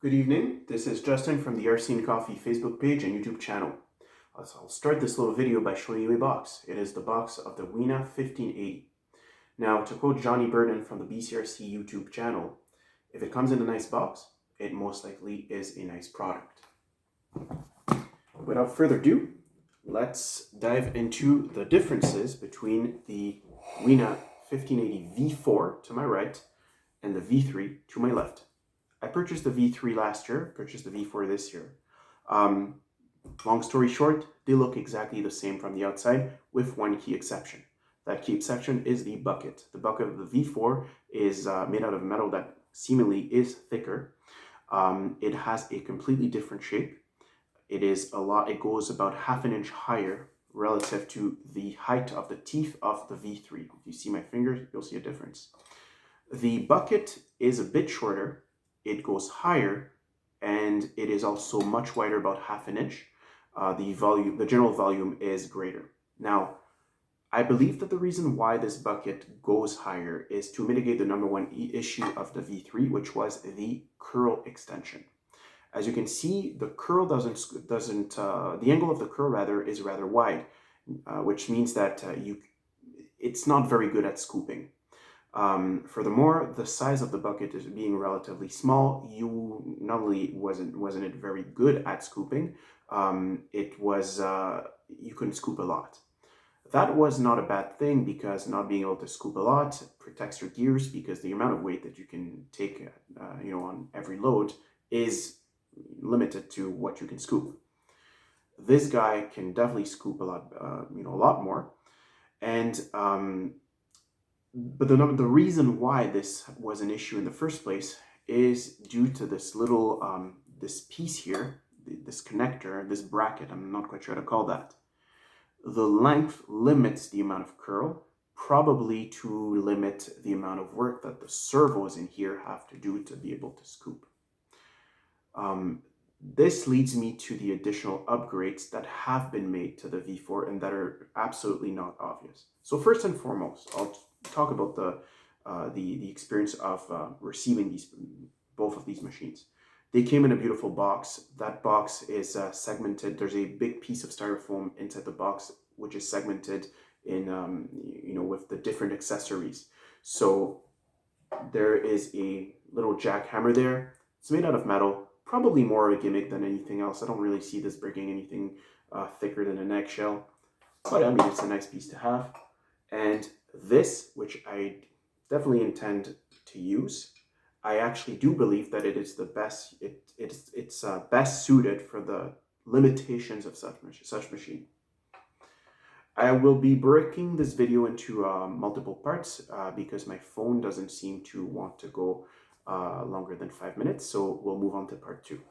Good evening, this is Justin from the RC & Coffee Facebook page and YouTube channel. I'll start this little video by showing you a box. It is the box of the Huina 1580. Now, to quote Johnny Burden from the BCRC YouTube channel, if it comes in a nice box, it most likely is a nice product. Without further ado, let's dive into the differences between the Huina 1580 V4 to my right and the V3 to my left. I purchased the V3 last year, purchased the V4 this year. Long story short, they look exactly the same from the outside with one key exception. That key exception is the bucket. The bucket of the V4 is made out of metal that seemingly is thicker. It has a completely different shape. It goes about ½ an inch higher relative to the height of the teeth of the V3. If you see my fingers, you'll see a difference. The bucket is a bit shorter. It goes higher, and it is also much wider, about ½ an inch. The general volume is greater. Now, I believe that the reason why this bucket goes higher is to mitigate the number one issue of the V3, which was the curl extension. As you can see, the curl the angle of the curl is rather wide, which means that it's not very good at scooping. Furthermore, the size of the bucket is being relatively small. You not only wasn't it very good at scooping, you couldn't scoop a lot. That was not a bad thing, because not being able to scoop a lot protects your gears, because the amount of weight that you can take on every load is limited to what you can scoop. This guy can definitely scoop a lot more, and but the reason why this was an issue in the first place is due to this little this piece here, this connector, this bracket. I'm not quite sure how to call that. The length limits the amount of curl, probably to limit the amount of work that the servos in here have to do to be able to scoop. This leads me to the additional upgrades that have been made to the V4 and that are absolutely not obvious. So first and foremost, I'll talk about the experience of receiving both of these machines. They came in a beautiful box. That box is segmented. There's a big piece of styrofoam inside the box, which is segmented in with the different accessories. So there is a little jackhammer there. It's made out of metal. Probably more a gimmick than anything else. I don't really see this breaking anything thicker than an eggshell, but I mean, it's a nice piece to have. And this, which I definitely intend to use, I actually do believe that it is the best. It's best suited for the limitations of such machine. I will be breaking this video into multiple parts because my phone doesn't seem to want to go longer than 5 minutes, so we'll move on to part 2.